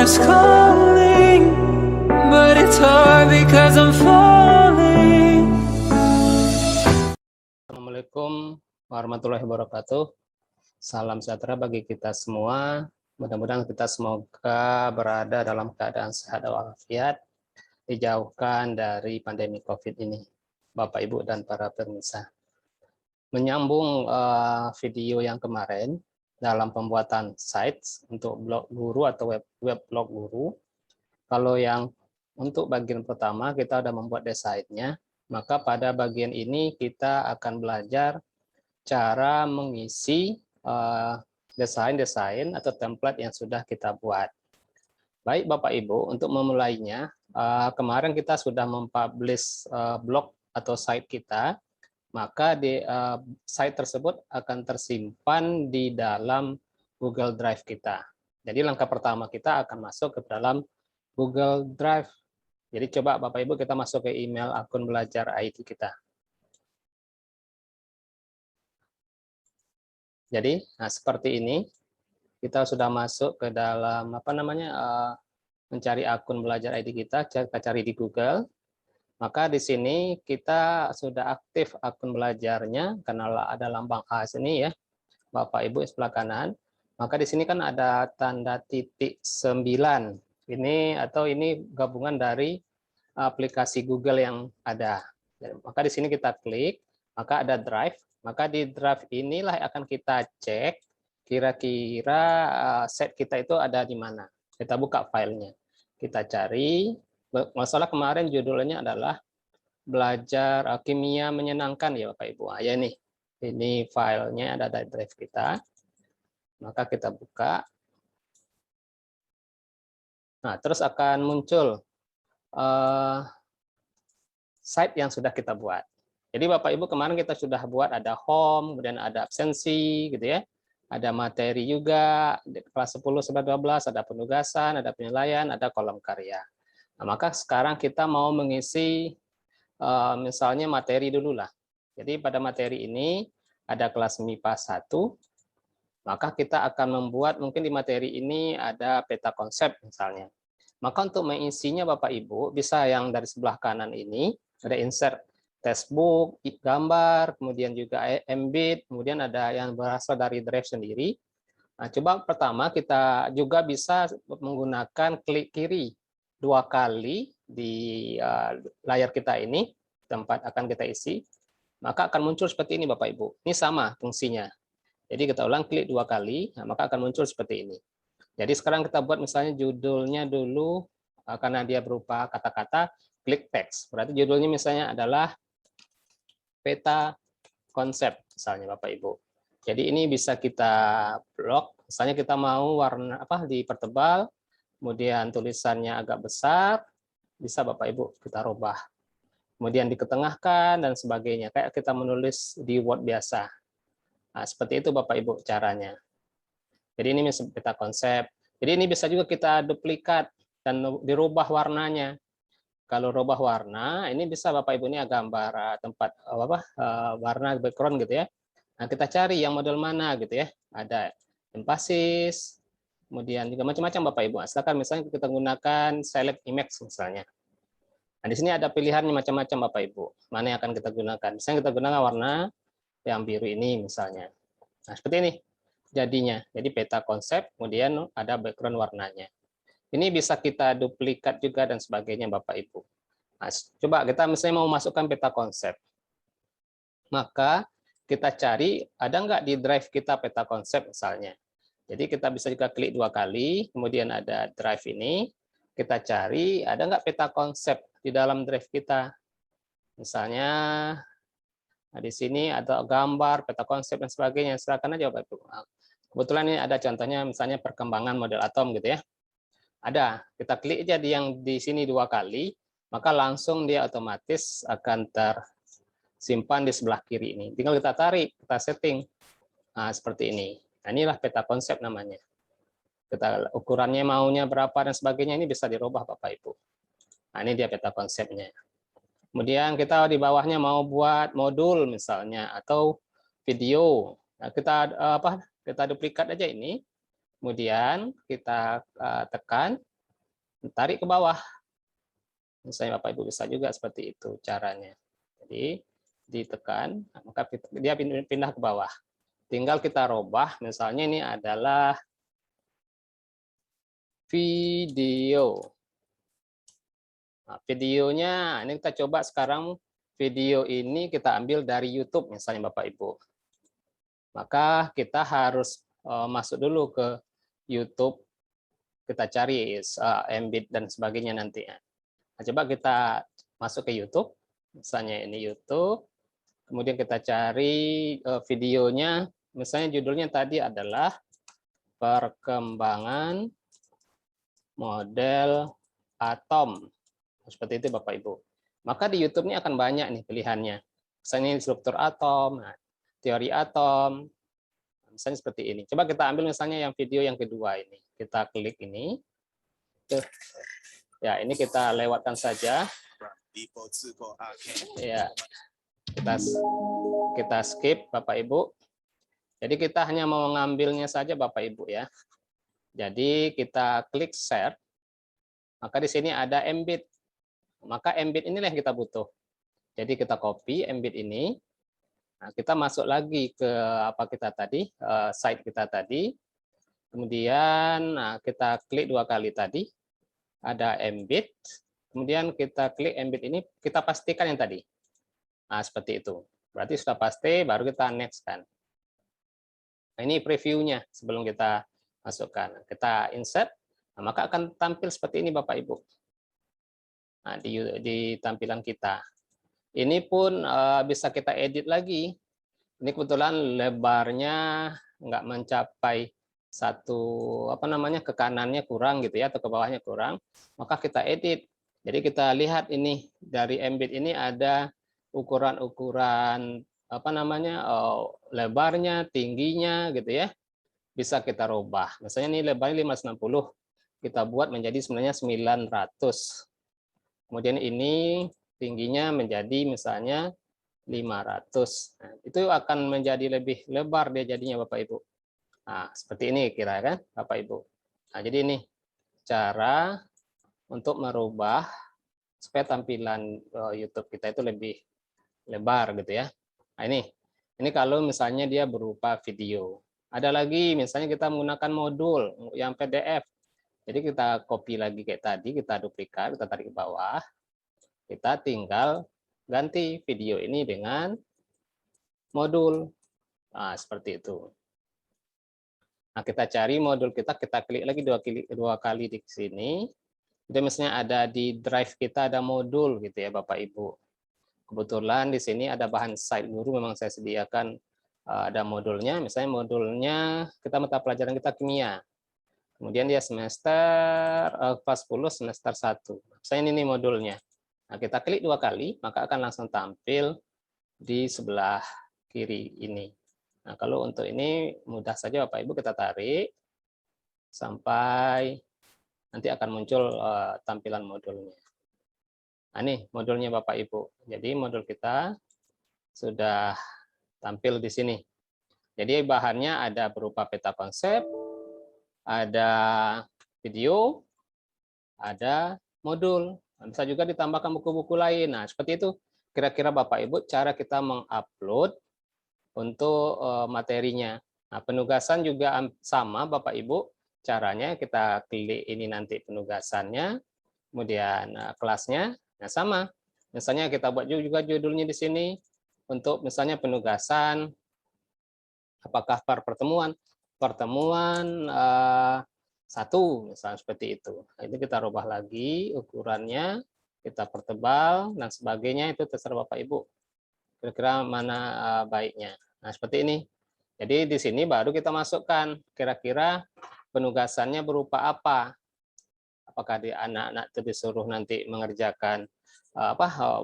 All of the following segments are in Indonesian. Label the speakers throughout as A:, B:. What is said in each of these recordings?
A: heart's calling, but it's hard because I'm falling.
B: Assalamualaikum warahmatullahi wabarakatuh. Salam sejahtera bagi kita semua. Mudah-mudahan kita semoga berada dalam keadaan sehat walafiat, dijauhkan dari pandemi COVID ini, Bapak, Ibu, dan para pemirsa. Menyambung video yang kemarin dalam pembuatan sites untuk blog guru atau web blog guru. Kalau yang untuk bagian pertama kita sudah membuat desainnya, maka pada bagian ini kita akan belajar cara mengisi desain-desain atau template yang sudah kita buat. Baik Bapak Ibu, untuk memulainya, kemarin kita sudah mempublish blog atau site kita, maka di site tersebut akan tersimpan di dalam Google Drive kita. Jadi langkah pertama kita akan masuk ke dalam Google Drive. Jadi coba Bapak Ibu kita masuk ke email akun belajar IT kita. Jadi, nah seperti ini, kita sudah masuk ke dalam mencari akun belajar ID kita cari di Google. Maka di sini kita sudah aktif akun belajarnya karena ada lambang A sini ya, Bapak Ibu sebelah kanan. Maka di sini kan ada tanda titik 9. Ini gabungan dari aplikasi Google yang ada. Maka di sini kita klik, maka ada Drive. Maka di Drive inilah akan kita cek kira-kira set kita itu ada di mana. Kita buka filenya. Kita cari. Masalah kemarin judulnya adalah belajar kimia menyenangkan ya Bapak Ibu. Ya ini filenya ada di drive kita. Maka kita buka. Nah, terus akan muncul site yang sudah kita buat. Jadi Bapak Ibu kemarin kita sudah buat ada home, kemudian ada absensi gitu ya. Ada materi juga, kelas 10, 11, 12, ada penugasan, ada penilaian, ada kolom karya. Nah, maka sekarang kita mau mengisi misalnya materi dulu lah. Jadi pada materi ini ada kelas MIPA 1, maka kita akan membuat mungkin di materi ini ada peta konsep misalnya. Maka untuk mengisinya Bapak Ibu bisa yang dari sebelah kanan ini ada insert textbook, gambar, kemudian juga embed, kemudian ada yang berasal dari drive sendiri. Nah, coba pertama kita juga bisa menggunakan klik kiri 2 kali di layar kita ini, tempat akan kita isi, maka akan muncul seperti ini Bapak Ibu. Ini sama fungsinya. Jadi kita ulang klik 2 kali, nah, maka akan muncul seperti ini. Jadi sekarang kita buat misalnya judulnya dulu, karena dia berupa kata-kata, klik teks. Berarti judulnya misalnya adalah peta konsep, misalnya Bapak Ibu. Jadi ini bisa kita blok, misalnya kita mau warna dipertebal, kemudian tulisannya agak besar, bisa Bapak Ibu kita rubah. Kemudian diketengahkan dan sebagainya, kayak kita menulis di Word biasa. Nah, seperti itu Bapak Ibu caranya. Jadi ini misalnya peta konsep. Jadi ini bisa juga kita duplikat dan dirubah warnanya. Kalau rubah warna, ini bisa Bapak Ibu ini gambar tempat warna background gitu ya. Nah, kita cari yang model mana gitu ya. Ada emphasis, kemudian juga macam-macam Bapak Ibu. Silakan misalnya kita gunakan select image misalnya. Nah, di sini ada pilihannya macam-macam Bapak Ibu. Mana yang akan kita gunakan? Misalnya kita gunakan warna yang biru ini misalnya. Nah, seperti ini jadinya. Jadi peta konsep, kemudian ada background warnanya. Ini bisa kita duplikat juga dan sebagainya Bapak Ibu. Nah, coba kita misalnya mau masukkan peta konsep. Maka kita cari ada nggak di drive kita peta konsep misalnya. Jadi kita bisa juga klik 2 kali, kemudian ada drive ini, kita cari ada nggak peta konsep di dalam drive kita. Misalnya di sini ada gambar, peta konsep dan sebagainya. Silakan aja Bapak Ibu. Kebetulan ini ada contohnya misalnya perkembangan model atom gitu ya. Ada, kita klik aja yang di sini 2 kali, maka langsung dia otomatis akan tersimpan di sebelah kiri ini. Tinggal kita tarik, kita setting. Nah, seperti ini. Nah, inilah peta konsep namanya. Kita ukurannya maunya berapa dan sebagainya ini bisa dirubah Bapak Ibu. Nah, ini dia peta konsepnya. Kemudian kita di bawahnya mau buat modul misalnya atau video. Nah, kita duplikat aja ini. Kemudian kita tekan tarik ke bawah. Misalnya Bapak Ibu bisa juga seperti itu caranya. Jadi ditekan, maka dia pindah ke bawah. Tinggal kita robah, misalnya ini adalah video. Nah, videonya, ini kita coba sekarang video ini kita ambil dari YouTube misalnya Bapak Ibu. Maka kita harus masuk dulu ke YouTube, kita cari embed dan sebagainya nanti. Nah, coba kita masuk ke YouTube, misalnya ini YouTube, kemudian kita cari videonya, misalnya judulnya tadi adalah perkembangan model atom. Seperti itu Bapak Ibu. Maka di YouTube ini akan banyak nih pilihannya. Misalnya struktur atom, teori atom, misalnya seperti ini. Coba kita ambil misalnya yang video yang kedua ini. Kita klik ini. Ya, ini kita lewatkan saja. Ya, kita skip Bapak Ibu. Jadi kita hanya mau mengambilnya saja Bapak Ibu ya. Jadi kita klik share. Maka di sini ada embed. Maka embed inilah yang kita butuh. Jadi kita copy embed ini. Nah, kita masuk lagi ke apa kita tadi, site kita tadi. Kemudian kita klik 2 kali tadi. Ada embed, kemudian kita klik embed ini, kita pastikan yang tadi. Nah, seperti itu. Berarti sudah pasti, baru kita next kan. Nah, ini previewnya sebelum kita masukkan. Kita insert, nah, maka akan tampil seperti ini Bapak Ibu. Nah, di tampilan kita. Ini pun bisa kita edit lagi. Ini kebetulan lebarnya nggak mencapai satu ke kanannya kurang gitu ya, atau ke bawahnya kurang, maka kita edit. Jadi kita lihat ini dari embed ini ada ukuran-ukuran lebarnya, tingginya gitu ya, bisa kita rubah. Misalnya ini lebarnya 560, kita buat menjadi sebenarnya 900. Kemudian ini tingginya menjadi misalnya 500. Nah, itu akan menjadi lebih lebar dia jadinya Bapak Ibu. Nah, seperti ini kira kan Bapak Ibu. Nah, jadi ini cara untuk merubah supaya tampilan YouTube kita itu lebih lebar gitu ya. Nah, ini kalau misalnya dia berupa video. Ada lagi misalnya kita menggunakan modul yang PDF. Jadi kita copy lagi kayak tadi, kita duplikat, kita tarik ke bawah. Kita tinggal ganti video ini dengan modul. Nah, seperti itu. Nah, kita cari modul kita klik lagi dua kali di sini. Jadi misalnya ada di drive kita ada modul gitu ya Bapak Ibu. Kebetulan di sini ada bahan site guru, memang saya sediakan ada modulnya. Misalnya modulnya kita mata pelajaran kita kimia. Kemudian dia semester kelas 10 semester 1. Misalnya ini modulnya. Nah, kita klik 2 kali, maka akan langsung tampil di sebelah kiri ini. Nah, kalau untuk ini mudah saja Bapak Ibu, kita tarik sampai nanti akan muncul tampilan modulnya. Nah, ini modulnya Bapak Ibu. Jadi modul kita sudah tampil di sini. Jadi bahannya ada berupa peta konsep, ada video, ada modul. Bisa juga ditambahkan buku-buku lain. Nah, seperti itu kira-kira Bapak Ibu cara kita mengupload untuk materinya. Nah, penugasan juga sama Bapak Ibu, caranya kita klik ini nanti penugasannya, kemudian kelasnya, nah sama. Misalnya kita buat juga judulnya di sini untuk misalnya penugasan, apakah per pertemuan 1 misalnya seperti itu. Nah, ini kita rubah lagi ukurannya, kita pertebal dan sebagainya, itu terserah Bapak Ibu. Kira-kira mana baiknya. Nah, seperti ini. Jadi di sini baru kita masukkan kira-kira penugasannya berupa apa. Apakah di anak-anak itu disuruh nanti mengerjakan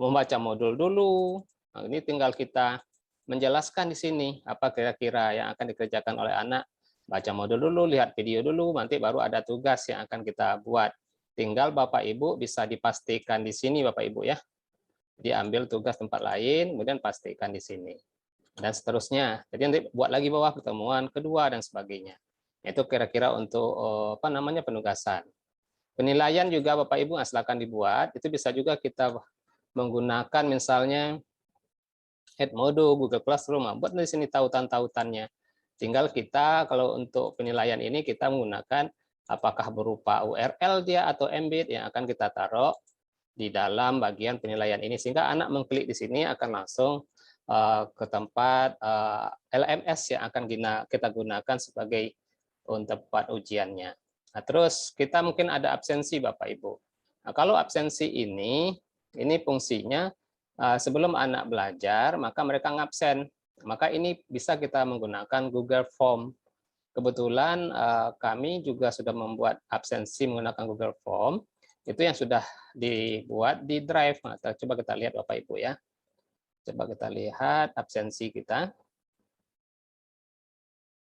B: membaca modul dulu. Nah, ini tinggal kita menjelaskan di sini apa kira-kira yang akan dikerjakan oleh anak. Baca modul dulu, lihat video dulu, nanti baru ada tugas yang akan kita buat. Tinggal Bapak Ibu bisa dipastikan di sini Bapak Ibu ya. Diambil tugas tempat lain, kemudian pastikan di sini. Dan seterusnya. Jadi nanti buat lagi bawah pertemuan kedua dan sebagainya. Itu kira-kira untuk penugasan. Penilaian juga Bapak Ibu silakan dibuat. Itu bisa juga kita menggunakan misalnya Edmodo, Google Classroom, buat di sini tautan-tautannya. Tinggal kita kalau untuk penilaian ini kita menggunakan apakah berupa URL dia atau embed yang akan kita taruh di dalam bagian penilaian ini, sehingga anak mengklik di sini akan langsung ke tempat LMS yang akan kita gunakan sebagai tempat ujiannya. Nah, terus kita mungkin ada absensi Bapak Ibu. Nah, kalau absensi ini fungsinya sebelum anak belajar maka mereka ngabsen. Maka ini bisa kita menggunakan Google Form. Kebetulan kami juga sudah membuat absensi menggunakan Google Form. Itu yang sudah dibuat di Drive. Nah, coba kita lihat Bapak Ibu ya. Coba kita lihat absensi kita.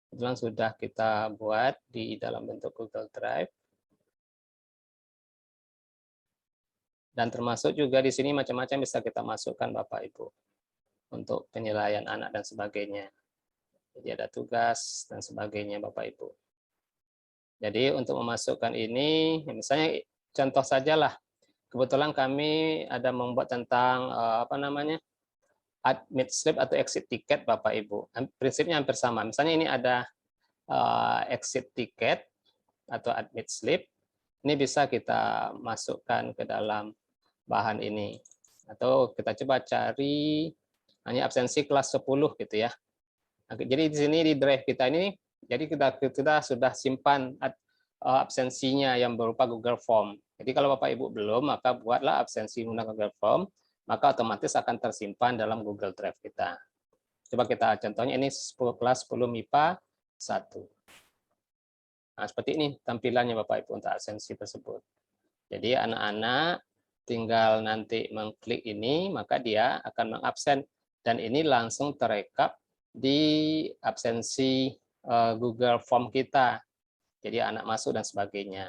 B: Kebetulan sudah kita buat di dalam bentuk Google Drive. Dan termasuk juga di sini macam-macam bisa kita masukkan Bapak Ibu untuk penilaian anak dan sebagainya. Jadi ada tugas dan sebagainya Bapak Ibu. Jadi untuk memasukkan ini, misalnya contoh sajalah, kebetulan kami ada membuat tentang admit slip atau exit ticket Bapak Ibu. Prinsipnya hampir sama. Misalnya ini ada exit ticket atau admit slip, ini bisa kita masukkan ke dalam bahan ini. Atau kita coba cari hanya absensi kelas 10 gitu ya. Jadi di sini di drive kita ini, jadi kita sudah simpan absensinya yang berupa Google Form. Jadi kalau Bapak Ibu belum, maka buatlah absensi menggunakan Google Form, maka otomatis akan tersimpan dalam Google Drive kita. Coba kita contohnya ini kelas 10 MIPA 1. Nah, seperti ini tampilannya Bapak Ibu untuk absensi tersebut. Jadi anak-anak tinggal nanti mengklik ini, maka dia akan mengabsen. Dan ini langsung terekap di absensi Google Form kita. Jadi anak masuk dan sebagainya.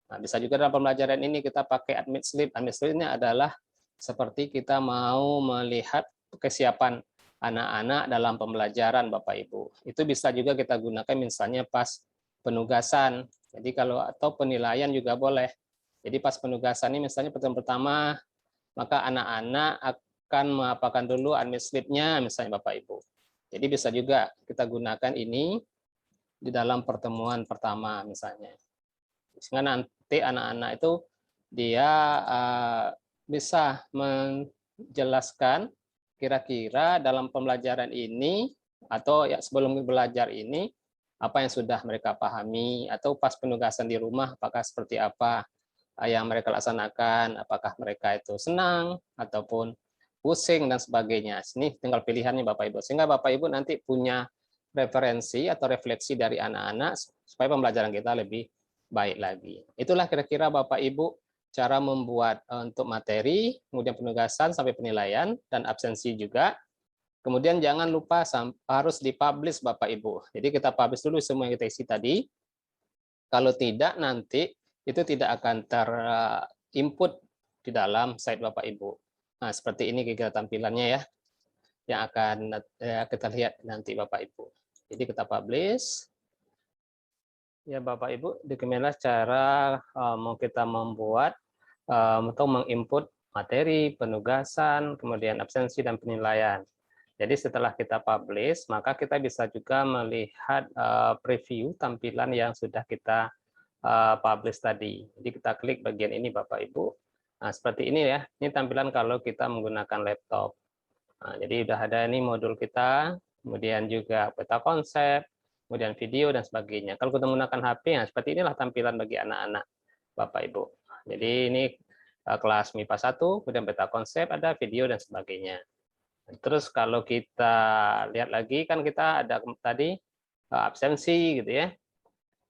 B: Nah, bisa juga dalam pembelajaran ini kita pakai admit slip. Admit slip ini adalah seperti kita mau melihat kesiapan anak-anak dalam pembelajaran Bapak Ibu. Itu bisa juga kita gunakan misalnya pas penugasan. Jadi kalau atau penilaian juga boleh. Jadi pas penugasan ini misalnya pertemuan pertama, maka anak-anak akan mengapakan dulu admit slip-nya misalnya Bapak Ibu. Jadi bisa juga kita gunakan ini di dalam pertemuan pertama misalnya. Sehingga nanti anak-anak itu dia bisa menjelaskan kira-kira dalam pembelajaran ini atau ya sebelum belajar ini apa yang sudah mereka pahami, atau pas penugasan di rumah apakah seperti apa yang mereka laksanakan, apakah mereka itu senang ataupun pusing dan sebagainya. Ini tinggal pilihannya Bapak Ibu. Sehingga Bapak Ibu nanti punya referensi atau refleksi dari anak-anak supaya pembelajaran kita lebih baik lagi. Itulah kira-kira Bapak Ibu cara membuat untuk materi, kemudian penugasan sampai penilaian dan absensi juga. Kemudian jangan lupa harus dipublish Bapak Ibu. Jadi kita publish dulu semua yang kita isi tadi. Kalau tidak nanti itu tidak akan terinput di dalam site Bapak Ibu. Nah, seperti ini kira tampilannya ya, yang akan kita lihat nanti Bapak Ibu. Jadi kita publish. Ya Bapak Ibu, demikianlah cara mau kita membuat atau menginput materi, penugasan, kemudian absensi dan penilaian. Jadi setelah kita publish, maka kita bisa juga melihat preview tampilan yang sudah kita publish tadi. Jadi kita klik bagian ini Bapak Ibu. Nah, seperti ini ya. Ini tampilan kalau kita menggunakan laptop. Nah, jadi udah ada ini modul kita, kemudian juga peta konsep, kemudian video dan sebagainya. Kalau kita menggunakan HP, ya seperti inilah tampilan bagi anak-anak Bapak Ibu. Jadi ini kelas MIPA 1, kemudian peta konsep, ada video dan sebagainya. Terus kalau kita lihat lagi kan kita ada tadi absensi gitu ya.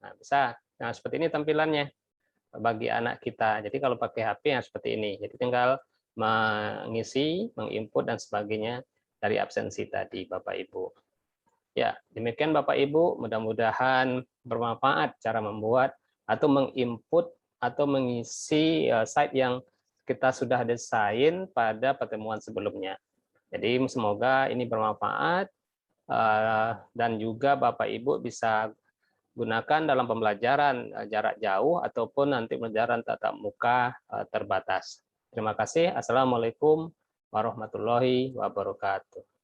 B: Nah, bisa. Nah, seperti ini tampilannya bagi anak kita. Jadi kalau pakai HP ya seperti ini. Jadi tinggal mengisi, menginput dan sebagainya dari absensi tadi Bapak Ibu. Ya, demikian Bapak Ibu, mudah-mudahan bermanfaat cara membuat atau menginput atau mengisi site yang kita sudah desain pada pertemuan sebelumnya. Jadi semoga ini bermanfaat dan juga Bapak Ibu bisa gunakan dalam pembelajaran jarak jauh ataupun nanti pembelajaran tatap muka terbatas. Terima kasih. Assalamualaikum warahmatullahi wabarakatuh.